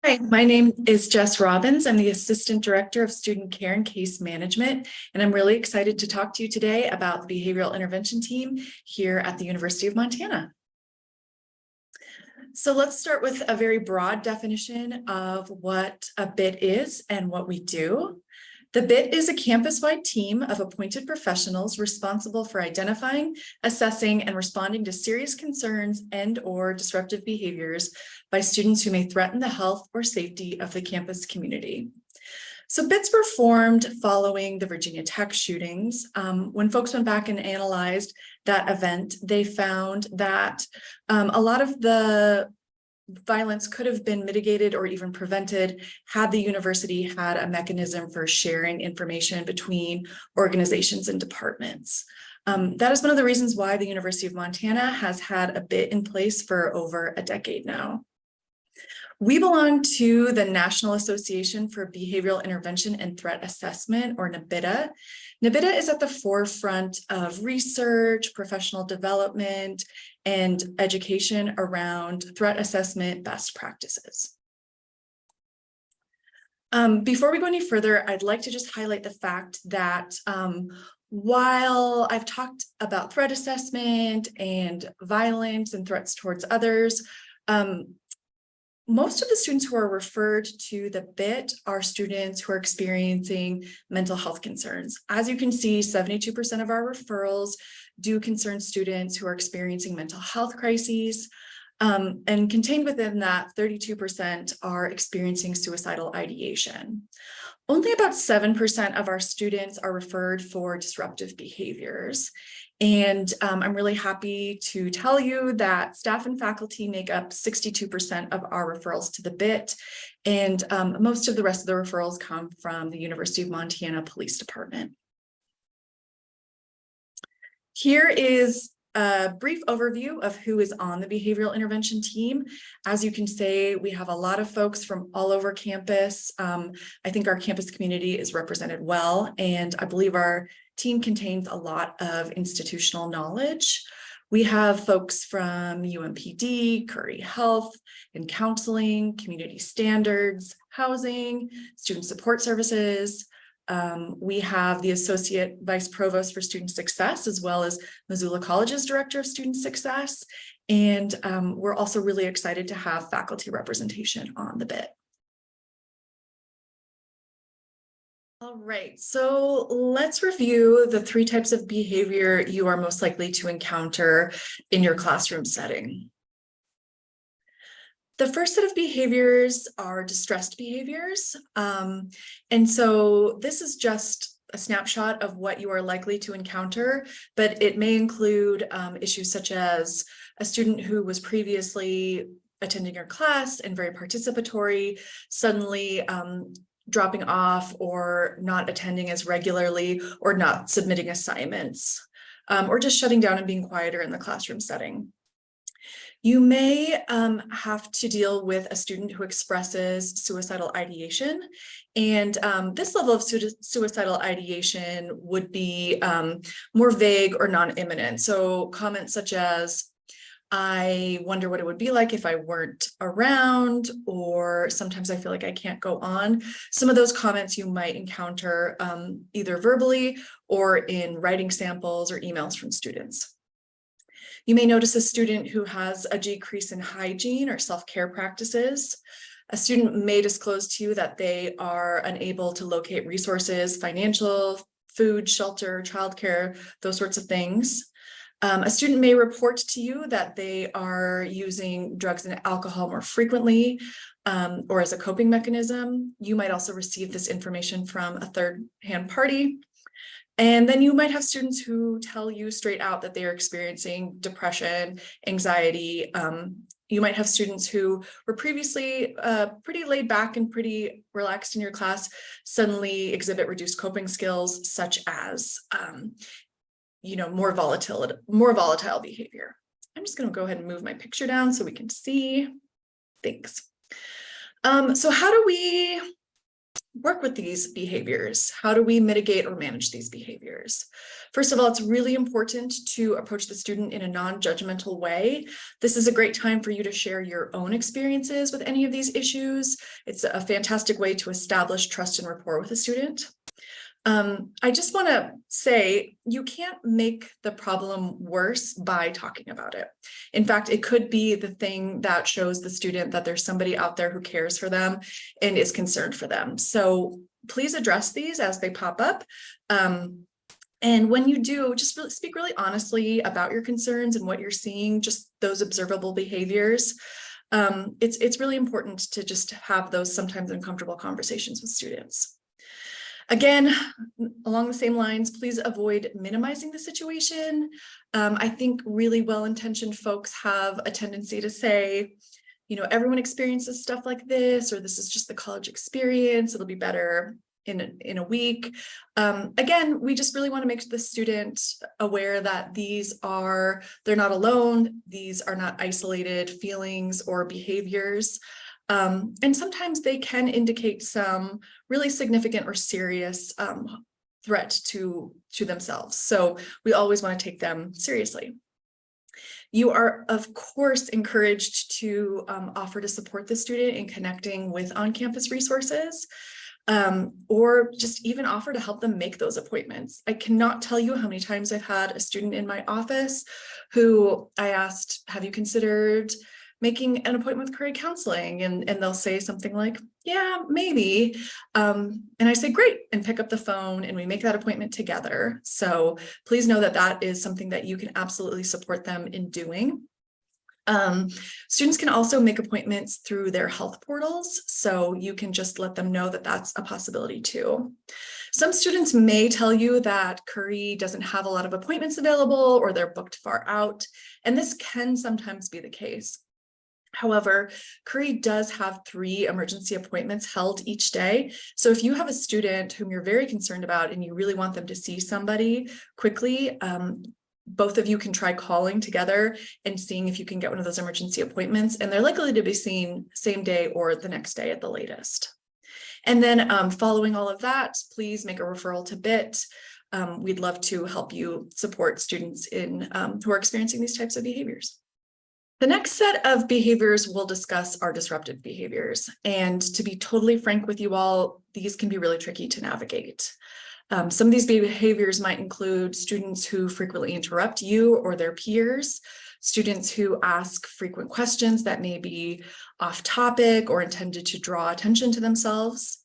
Hi, my name is Jess Robbins. I'm the Assistant Director of Student Care and Case Management, and I'm really excited to talk to you today about the Behavioral Intervention Team here at the University of Montana. So let's start with a very broad definition of what a BIT is and what we do. The BIT is a campus-wide team of appointed professionals responsible for identifying, assessing, and responding to serious concerns and/or disruptive behaviors by students who may threaten the health or safety of the campus community. So BITs were formed following the Virginia Tech shootings. When folks went back and analyzed that event, they found that a lot of the violence could have been mitigated or even prevented had the university had a mechanism for sharing information between organizations and departments. That is one of the reasons why the University of Montana has had a BIT in place for over a decade now. We belong to the National Association for Behavioral Intervention and Threat Assessment, or NABITA. NABITA is at the forefront of research, professional development, and education around threat assessment best practices. Before we go any further, I'd like to just highlight the fact that while I've talked about threat assessment and violence and threats towards others, most of the students who are referred to the BIT are students who are experiencing mental health concerns. As you can see, 72% of our referrals do concern students who are experiencing mental health crises. And contained within that, 32% are experiencing suicidal ideation. Only about 7% of our students are referred for disruptive behaviors. And I'm really happy to tell you that staff and faculty make up 62% of our referrals to the BIT, and most of the rest of the referrals come from the University of Montana Police Department. Here is a brief overview of who is on the behavioral intervention team. As you can see, we have a lot of folks from all over campus. I think our campus community is represented well, and I believe our team contains a lot of institutional knowledge. We have folks from UMPD, Curry Health and Counseling, Community Standards, Housing, Student Support Services. We have the Associate Vice Provost for Student Success, as well as Missoula College's Director of Student Success. And we're also really excited to have faculty representation on the BIT. All right, so let's review the 3 types of behavior you are most likely to encounter in your classroom setting. The first set of behaviors are distressed behaviors. And so this is just a snapshot of what you are likely to encounter, but it may include issues such as a student who was previously attending your class and very participatory, suddenly dropping off or not attending as regularly or not submitting assignments, or just shutting down and being quieter in the classroom setting. You may have to deal with a student who expresses suicidal ideation, and this level of suicidal ideation would be more vague or non-imminent. So comments such as, I wonder what it would be like if I weren't around, or sometimes I feel like I can't go on. Some of those comments you might encounter either verbally or in writing samples or emails from students. You may notice a student who has a decrease in hygiene or self-care practices. A student may disclose to you that they are unable to locate resources, financial, food, shelter, childcare, those sorts of things. A student may report to you that they are using drugs and alcohol more frequently or as a coping mechanism. You might also receive this information from a third-hand party. And then you might have students who tell you straight out that they are experiencing depression, anxiety. You might have students who were previously pretty laid back and pretty relaxed in your class, suddenly exhibit reduced coping skills, such as more volatile behavior. I'm just going to go ahead and move my picture down so we can see. Thanks. So how do we work with these behaviors? How do we mitigate or manage these behaviors? First of all, it's really important to approach the student in a non-judgmental way. This is a great time for you to share your own experiences with any of these issues. It's a fantastic way to establish trust and rapport with a student. I just want to say you can't make the problem worse by talking about it. In fact, it could be the thing that shows the student that there's somebody out there who cares for them and is concerned for them. So please address these as they pop up. And when you do, just speak really honestly about your concerns and what you're seeing, just those observable behaviors. It's really important to just have those sometimes uncomfortable conversations with students. Again, along the same lines, please avoid minimizing the situation. I think really well-intentioned folks have a tendency to say, you know, everyone experiences stuff like this, or this is just the college experience, it'll be better in a week. Again, we just really want to make the student aware that they're not alone, these are not isolated feelings or behaviors. And sometimes they can indicate some really significant or serious threat to themselves. So we always want to take them seriously. You are, of course, encouraged to offer to support the student in connecting with on-campus resources, or just even offer to help them make those appointments. I cannot tell you how many times I've had a student in my office who I asked, have you considered making an appointment with career counseling? And they'll say something like, yeah, maybe. And I say, great, and pick up the phone and we make that appointment together. So please know that that is something that you can absolutely support them in doing. Students can also make appointments through their health portals. So you can just let them know that that's a possibility too. Some students may tell you that Curry doesn't have a lot of appointments available or they're booked far out. And this can sometimes be the case. However, Curry does have 3 emergency appointments held each day. So if you have a student whom you're very concerned about and you really want them to see somebody quickly, both of you can try calling together and seeing if you can get one of those emergency appointments. And they're likely to be seen same day or the next day at the latest. And then following all of that, please make a referral to BIT. We'd love to help you support students who are experiencing these types of behaviors. The next set of behaviors we'll discuss are disruptive behaviors. And to be totally frank with you all, these can be really tricky to navigate. Some of these behaviors might include students who frequently interrupt you or their peers, students who ask frequent questions that may be off topic or intended to draw attention to themselves.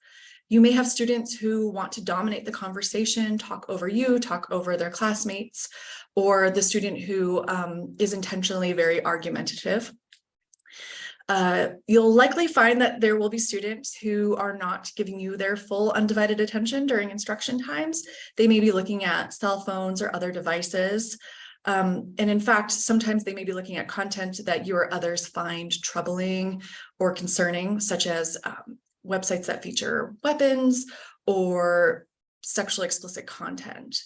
You may have students who want to dominate the conversation, talk over you, talk over their classmates, or the student who is intentionally very argumentative. You'll likely find that there will be students who are not giving you their full undivided attention during instruction times. They may be looking at cell phones or other devices. And in fact, sometimes they may be looking at content that you or others find troubling or concerning, such as websites that feature weapons or sexually explicit content.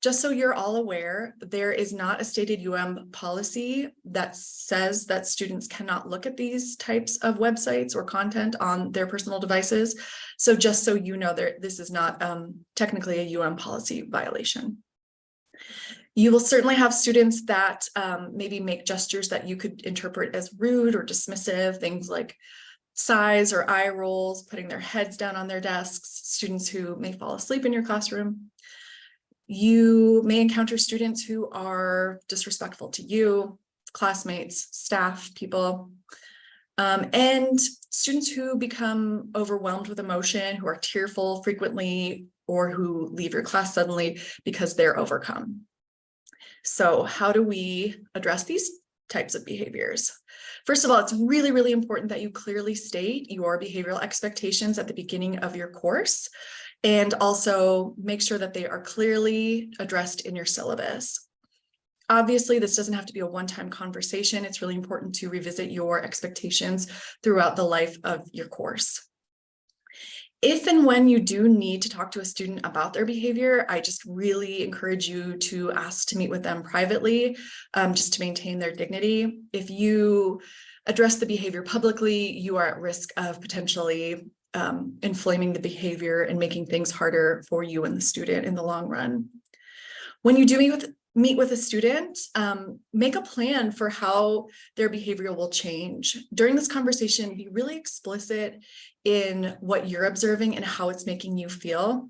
Just so you're all aware, there is not a stated policy that says that students cannot look at these types of websites or content on their personal devices. So just so you know, this is not technically a policy violation. You will certainly have students that maybe make gestures that you could interpret as rude or dismissive, things like sighs or eye rolls, putting their heads down on their desks, students who may fall asleep in your classroom. You may encounter students who are disrespectful to you, classmates, staff, people, and students who become overwhelmed with emotion, who are tearful frequently, or who leave your class suddenly because they're overcome. So how do we address these types of behaviors? First of all, it's really, really important that you clearly state your behavioral expectations at the beginning of your course, and also make sure that they are clearly addressed in your syllabus. Obviously, this doesn't have to be a one-time conversation. It's really important to revisit your expectations throughout the life of your course. If and when you do need to talk to a student about their behavior, I just really encourage you to ask to meet with them privately, just to maintain their dignity. If you address the behavior publicly, you are at risk of potentially inflaming the behavior and making things harder for you and the student in the long run. When you do meet with a student, make a plan for how their behavior will change. During this conversation, be really explicit in what you're observing and how it's making you feel.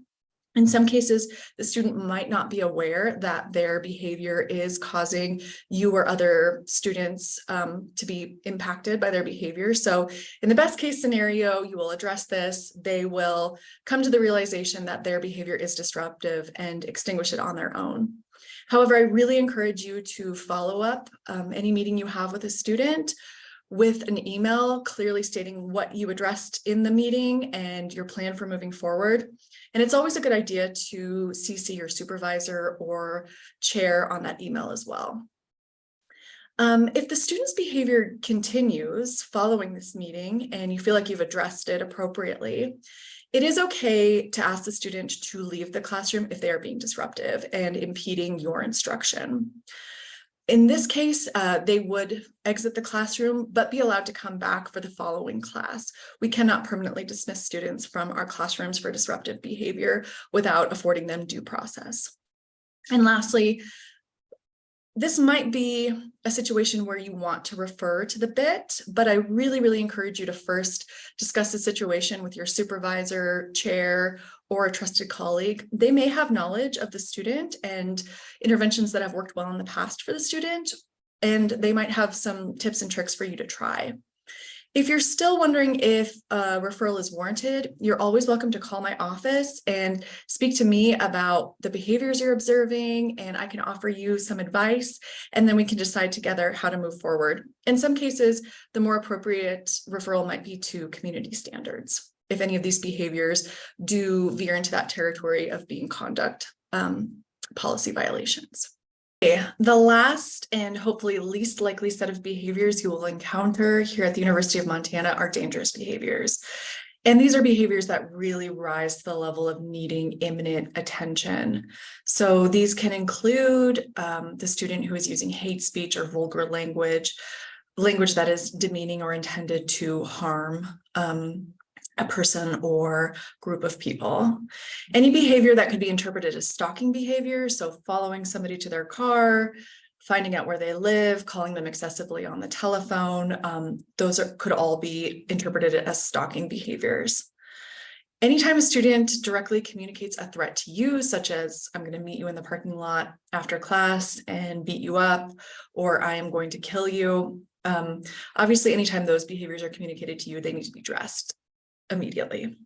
In some cases, the student might not be aware that their behavior is causing you or other students to be impacted by their behavior. So in the best case scenario, you will address this. They will come to the realization that their behavior is disruptive and extinguish it on their own. However, I really encourage you to follow up any meeting you have with a student with an email clearly stating what you addressed in the meeting and your plan for moving forward. And it's always a good idea to CC your supervisor or chair on that email as well. If the student's behavior continues following this meeting and you feel like you've addressed it appropriately, it is okay to ask the student to leave the classroom if they are being disruptive and impeding your instruction. In this case, they would exit the classroom, but be allowed to come back for the following class. We cannot permanently dismiss students from our classrooms for disruptive behavior without affording them due process. And lastly, this might be a situation where you want to refer to the BIT, but I really, really encourage you to first discuss the situation with your supervisor, chair, or a trusted colleague. They may have knowledge of the student and interventions that have worked well in the past for the student, and they might have some tips and tricks for you to try. If you're still wondering if a referral is warranted, you're always welcome to call my office and speak to me about the behaviors you're observing, and I can offer you some advice, and then we can decide together how to move forward. In some cases, the more appropriate referral might be to community standards, if any of these behaviors do veer into that territory of being conduct policy violations. The last and hopefully least likely set of behaviors you will encounter here at the University of Montana are dangerous behaviors. And these are behaviors that really rise to the level of needing imminent attention. So these can include the student who is using hate speech or vulgar language that is demeaning or intended to harm a person or group of people. Any behavior that could be interpreted as stalking behavior, so following somebody to their car, finding out where they live, calling them excessively on the telephone, could all be interpreted as stalking behaviors. Anytime a student directly communicates a threat to you, such as I'm going to meet you in the parking lot after class and beat you up, or I am going to kill you, obviously anytime those behaviors are communicated to you, they need to be addressed immediately.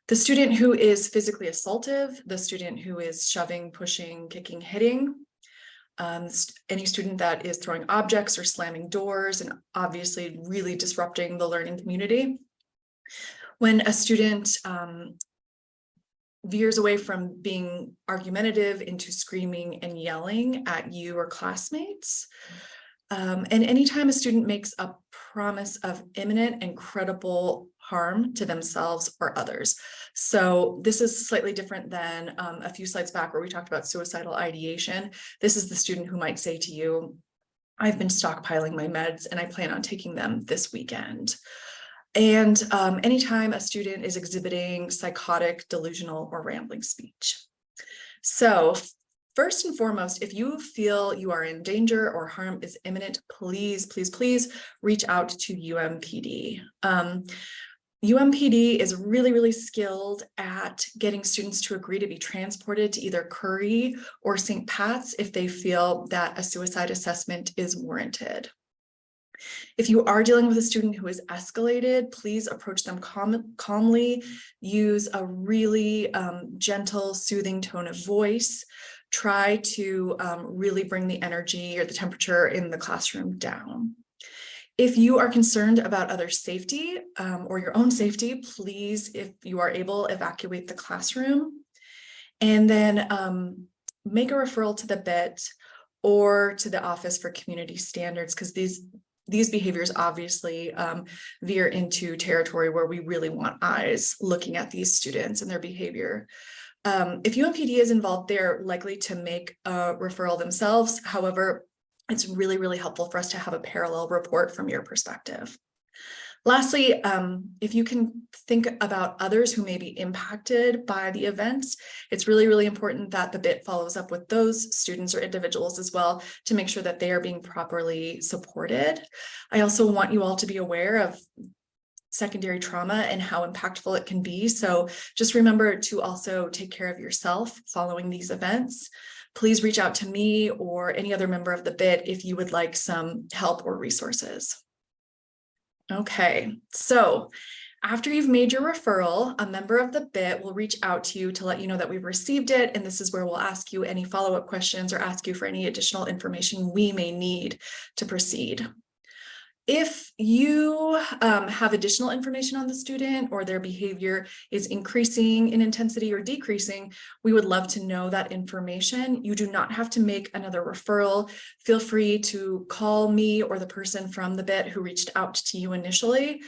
The student who is physically assaultive, the student who is shoving, pushing, kicking, hitting, any student that is throwing objects or slamming doors and obviously really disrupting the learning community. When a student veers away from being argumentative into screaming and yelling at you or classmates. And anytime a student makes a promise of imminent and credible harm to themselves or others. So this is slightly different than a few slides back where we talked about suicidal ideation. This is the student who might say to you, I've been stockpiling my meds and I plan on taking them this weekend. And anytime a student is exhibiting psychotic, delusional, or rambling speech. So first and foremost, if you feel you are in danger or harm is imminent, please, please, please reach out to UMPD. UMPD is really, really skilled at getting students to agree to be transported to either Curry or St. Pat's if they feel that a suicide assessment is warranted. If you are dealing with a student who is escalated, please approach them calmly, use a really gentle, soothing tone of voice. Try to really bring the energy or the temperature in the classroom down. If you are concerned about other safety or your own safety, please, if you are able, evacuate the classroom. And then make a referral to the BIT or to the Office for Community Standards, because these behaviors obviously veer into territory where we really want eyes looking at these students and their behavior. If UMPD is involved, they're likely to make a referral themselves. However, it's really, really helpful for us to have a parallel report from your perspective. Lastly, if you can think about others who may be impacted by the events, it's really, really important that the BIT follows up with those students or individuals as well to make sure that they are being properly supported. I also want you all to be aware of secondary trauma and how impactful it can be. So just remember to also take care of yourself following these events. Please reach out to me or any other member of the BIT if you would like some help or resources. Okay, so after you've made your referral, a member of the BIT will reach out to you to let you know that we've received it. And this is where we'll ask you any follow-up questions or ask you for any additional information we may need to proceed. If you have additional information on the student or their behavior is increasing in intensity or decreasing, we would love to know that information. You do not have to make another referral. Feel free to call me or the person from the BIT who reached out to you initially.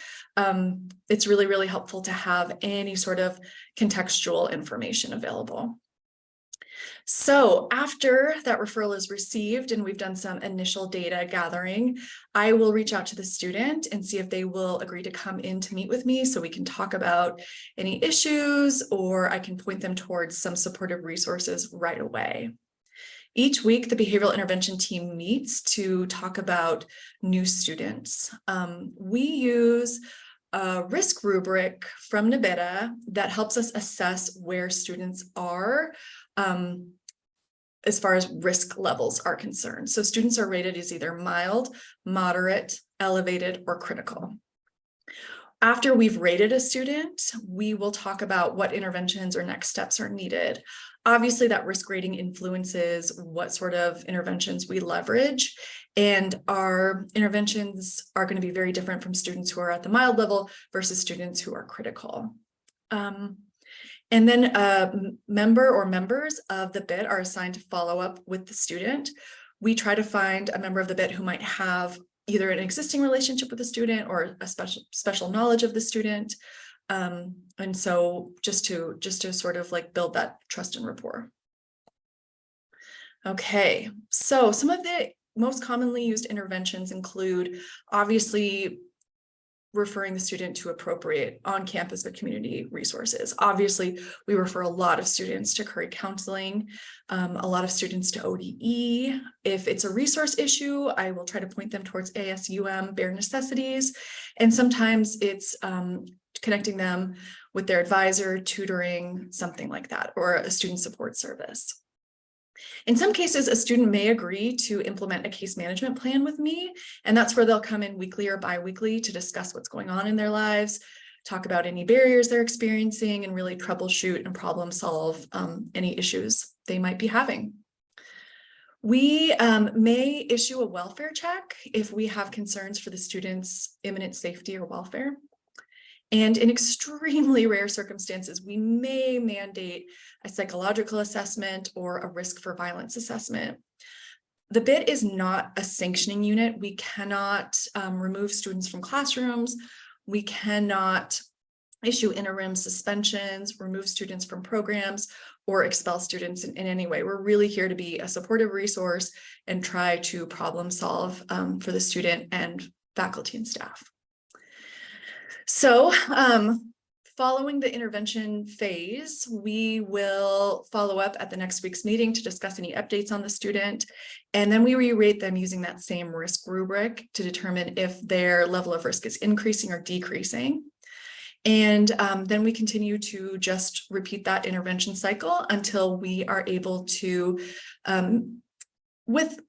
It's really, really helpful to have any sort of contextual information available. So after that referral is received and we've done some initial data gathering, I will reach out to the student and see if they will agree to come in to meet with me so we can talk about any issues, or I can point them towards some supportive resources right away. Each week, the behavioral intervention team meets to talk about new students. We use a risk rubric from NBITA that helps us assess where students are as far as risk levels are concerned. So students are rated as either mild, moderate, elevated, or critical. After we've rated a student, we will talk about what interventions or next steps are needed. Obviously, that risk rating influences what sort of interventions we leverage, and our interventions are going to be very different from students who are at the mild level versus students who are critical. And then a member or members of the BIT are assigned to follow up with the student. We try to find a member of the BIT who might have either an existing relationship with the student or a special knowledge of the student. And so just to sort of like build that trust and rapport. Okay, so some of the most commonly used interventions include obviously referring the student to appropriate on-campus or community resources. Obviously, we refer a lot of students to career counseling, a lot of students to ODE. If it's a resource issue, I will try to point them towards ASUM bare necessities. And sometimes it's connecting them with their advisor, tutoring, something like that, or a student support service. In some cases, a student may agree to implement a case management plan with me, and that's where they'll come in weekly or bi-weekly to discuss what's going on in their lives, talk about any barriers they're experiencing, and really troubleshoot and problem solve any issues they might be having. We may issue a welfare check if we have concerns for the student's imminent safety or welfare. And in extremely rare circumstances, we may mandate a psychological assessment or a risk for violence assessment. The BIT is not a sanctioning unit. We cannot remove students from classrooms. We cannot issue interim suspensions, remove students from programs, or expel students in any way. We're really here to be a supportive resource and try to problem solve for the student and faculty and staff. So following the intervention phase, we will follow up at the next week's meeting to discuss any updates on the student. And then we re-rate them using that same risk rubric to determine if their level of risk is increasing or decreasing. And then we continue to just repeat that intervention cycle until we are able to, with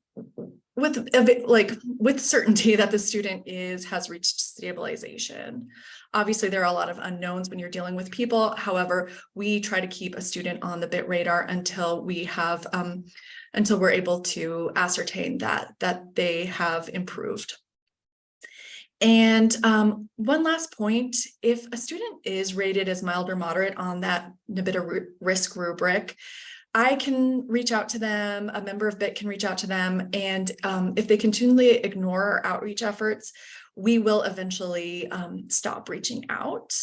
certainty that the student has reached stabilization. Obviously, there are a lot of unknowns when you're dealing with people. However, we try to keep a student on the BIT radar until we have, until we're able to ascertain that they have improved. And one last point, if a student is rated as mild or moderate on that NBITA risk rubric, I can reach out to them, a member of BIT can reach out to them, and if they continually ignore our outreach efforts, we will eventually stop reaching out.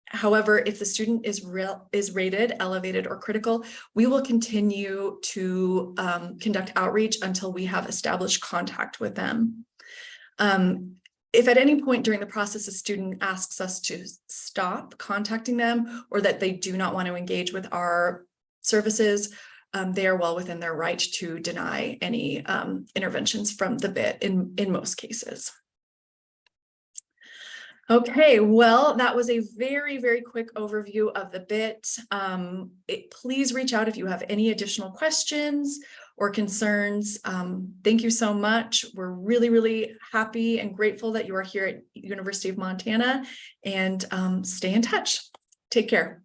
However, if the student is rated elevated or critical, we will continue to conduct outreach until we have established contact with them. if at any point during the process a student asks us to stop contacting them, or that they do not want to engage with our services, they are well within their right to deny any interventions from the BIT in most cases. Okay, well, that was a very, very quick overview of the BIT. Please reach out if you have any additional questions or concerns. Thank you so much. We're really, really happy and grateful that you are here at University of Montana, and stay in touch. Take care.